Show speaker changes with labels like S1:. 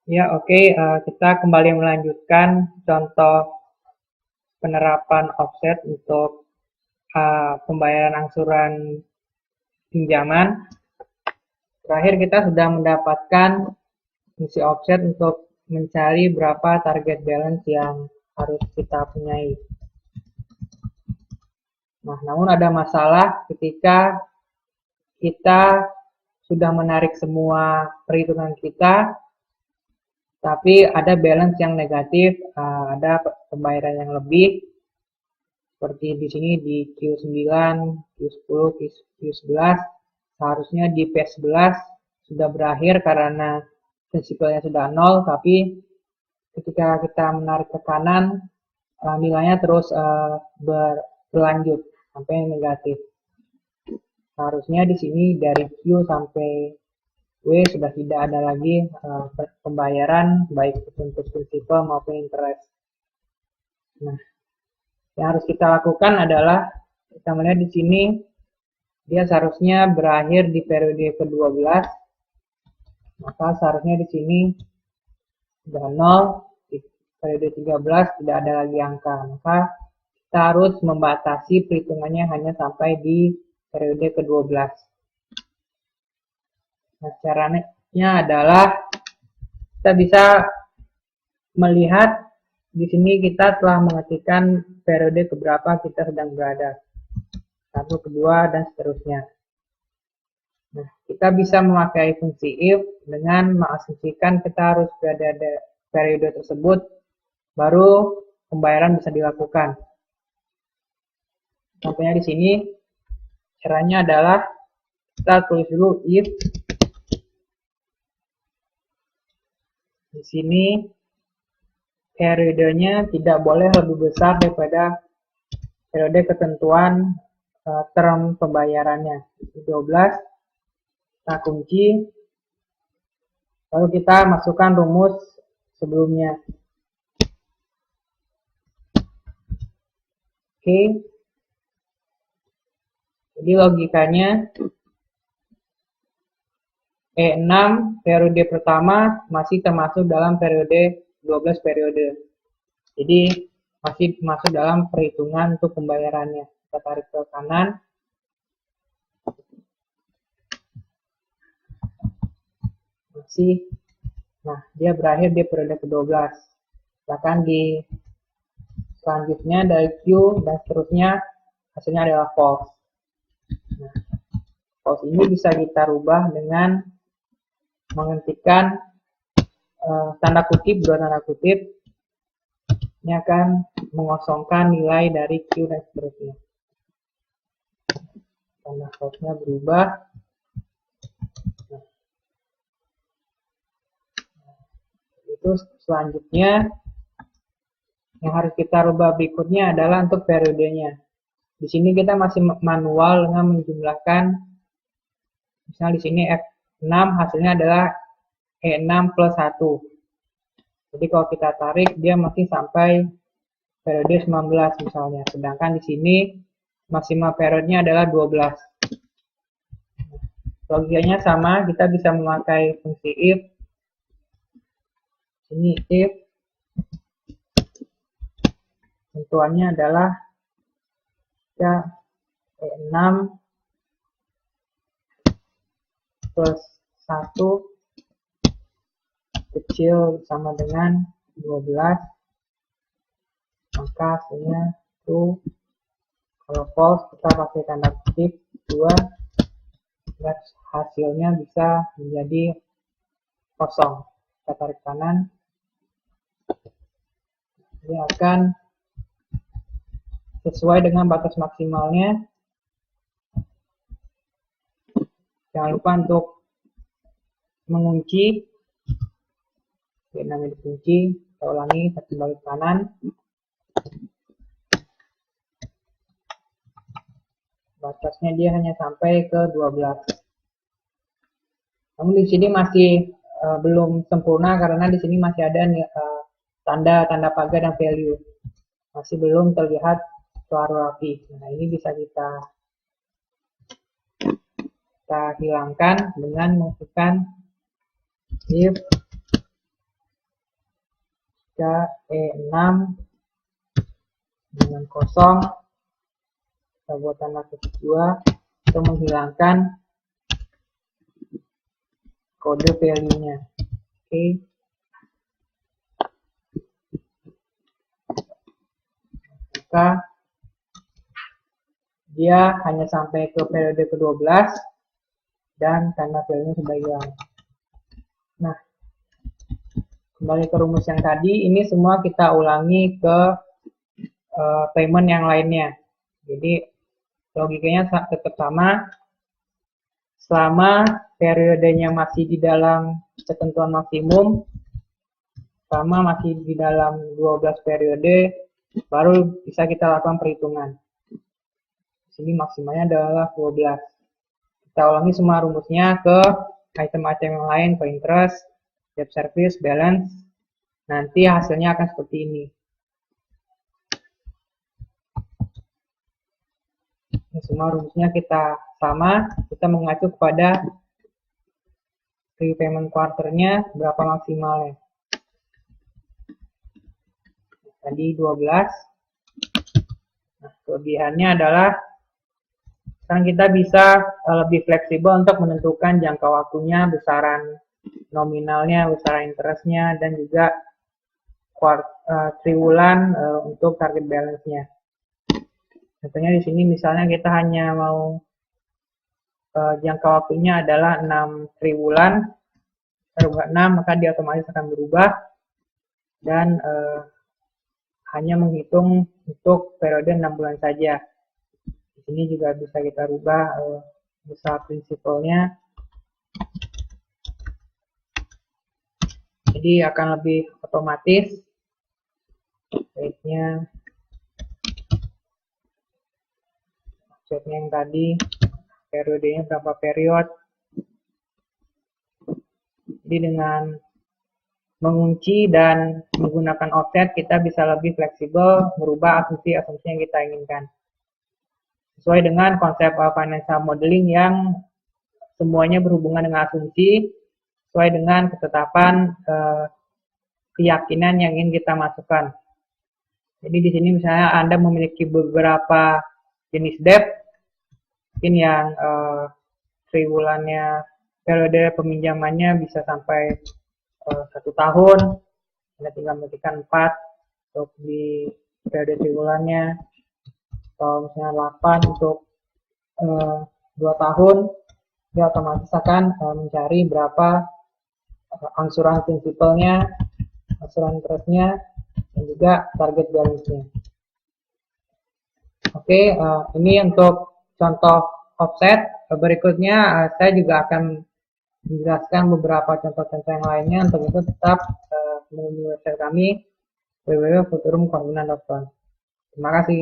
S1: Ya, oke. Kita kembali melanjutkan contoh penerapan offset untuk pembayaran angsuran pinjaman. Terakhir kita sudah mendapatkan fungsi offset untuk mencari berapa target balance yang harus kita punyai. Nah, namun ada masalah ketika kita sudah menarik semua perhitungan kita, tapi ada balance yang negatif, ada pembayaran yang lebih, seperti di sini di Q9, Q10, Q11, seharusnya di P11 sudah berakhir karena prinsipalnya sudah nol, tapi ketika kita menarik ke kanan, nilainya terus berlanjut sampai negatif. Seharusnya di sini dari Q sampai W sudah tidak ada lagi pembayaran baik untuk prinsipal maupun interest. Nah, yang harus kita lakukan adalah kita melihat di sini dia seharusnya berakhir di periode ke-12, maka seharusnya di sini sudah 0, di periode 13 tidak ada lagi angka, maka kita harus membatasi perhitungannya hanya sampai di periode ke-12. Nah, caranya adalah kita bisa melihat di sini kita telah mengetikkan periode keberapa kita sedang berada. 1, kedua, dan seterusnya. Nah, kita bisa memakai fungsi if dengan mengasumsikan kita harus berada di periode tersebut, baru pembayaran bisa dilakukan. Contohnya di sini, caranya adalah kita tulis dulu if di sini periodenya tidak boleh lebih besar daripada periode ketentuan term pembayarannya. 12, kita kunci, lalu kita masukkan rumus sebelumnya. Oke, jadi logikanya E6 periode pertama masih termasuk dalam periode 12 periode. Jadi masih masuk dalam perhitungan untuk pembayarannya. Kita tarik ke kanan. Masih. Nah, dia berakhir di periode ke-12. Bahkan di selanjutnya dari Q dan seterusnya hasilnya adalah false. Nah, false ini bisa kita rubah dengan menghentikan tanda kutip, dua tanda kutip, ini akan mengosongkan nilai dari Q dan seterusnya. Tanda false-nya berubah. Itu selanjutnya yang harus kita rubah berikutnya adalah untuk periodenya. Di sini kita masih manual dengan menjumlahkan, misalnya di sini F6 hasilnya adalah E6 plus 1. Jadi kalau kita tarik dia masih sampai periode 19 misalnya. Sedangkan di sini maksimal periodenya adalah 12. Logikanya sama, kita bisa memakai fungsi if. Ini if tentuannya adalah ya E6 plus 1 kecil sama dengan 12, maka hasilnya itu kalau false kita pakai tanda kutip 2, dan hasilnya bisa menjadi kosong. Kita tarik kanan, dia akan sesuai dengan batas maksimalnya. Jangan lupa untuk mengunci. Namanya dikunci, kita ulangi, kita balik kanan. Batasnya dia hanya sampai ke 12. Namun di sini masih belum sempurna karena di sini masih ada tanda pagar dan value. Masih belum terlihat suara rapi. Nah, ini bisa kita hilangkan dengan melakukan if jika E6 dengan kosong, kita buat tanda kutip 2 untuk menghilangkan kode value-nya. Oke. Maka dia hanya sampai ke periode ke-12 dan tanda value-nya sudah hilang. Nah, kembali ke rumus yang tadi, ini semua kita ulangi ke payment yang lainnya. Jadi logikanya tetap sama. Selama periodenya masih di dalam ketentuan maksimum, selama masih di dalam 12 periode, baru bisa kita lakukan perhitungan. Di sini maksimalnya adalah 12. Kita ulangi semua rumusnya ke item-item yang lain, ke interest, debt service, balance. Nanti hasilnya akan seperti ini. Semua rumusnya kita sama, kita mengacu kepada prepayment quarternya berapa maksimalnya. Tadi 12. Nah, kelebihannya adalah sekarang kita bisa lebih fleksibel untuk menentukan jangka waktunya, besaran nominalnya, besaran interestnya, dan juga triwulan untuk target balance-nya. Contohnya di sini misalnya kita hanya mau jangka waktunya adalah 6 triwulan, kalau nggak 6 maka dia otomatis akan berubah dan hanya menghitung untuk periode 6 bulan saja. Di sini juga bisa kita rubah besar prinsipalnya, jadi akan lebih otomatis. Baiknya yang tadi periodenya berapa periode. Jadi dengan mengunci dan menggunakan offset kita bisa lebih fleksibel merubah asumsi-asumsi yang kita inginkan sesuai dengan konsep financial modeling yang semuanya berhubungan dengan asumsi sesuai dengan ketetapan keyakinan yang ingin kita masukkan. Jadi di sini misalnya Anda memiliki beberapa jenis debt, mungkin yang triwulannya periode peminjamannya bisa sampai 1 tahun, Anda tinggal mengetikkan 4 untuk di periode triwulannya, atau misalnya 8 untuk 2 tahun, dia otomatis akan mencari berapa angsuran prinsipalnya, angsuran interestnya, dan juga target balance-nya. Oke, ini untuk contoh offset. Berikutnya saya juga akan menjelaskan beberapa contoh-contoh yang lainnya. Untuk itu tetap mengunjungi website kami www.futurumcorona.com. Terima kasih.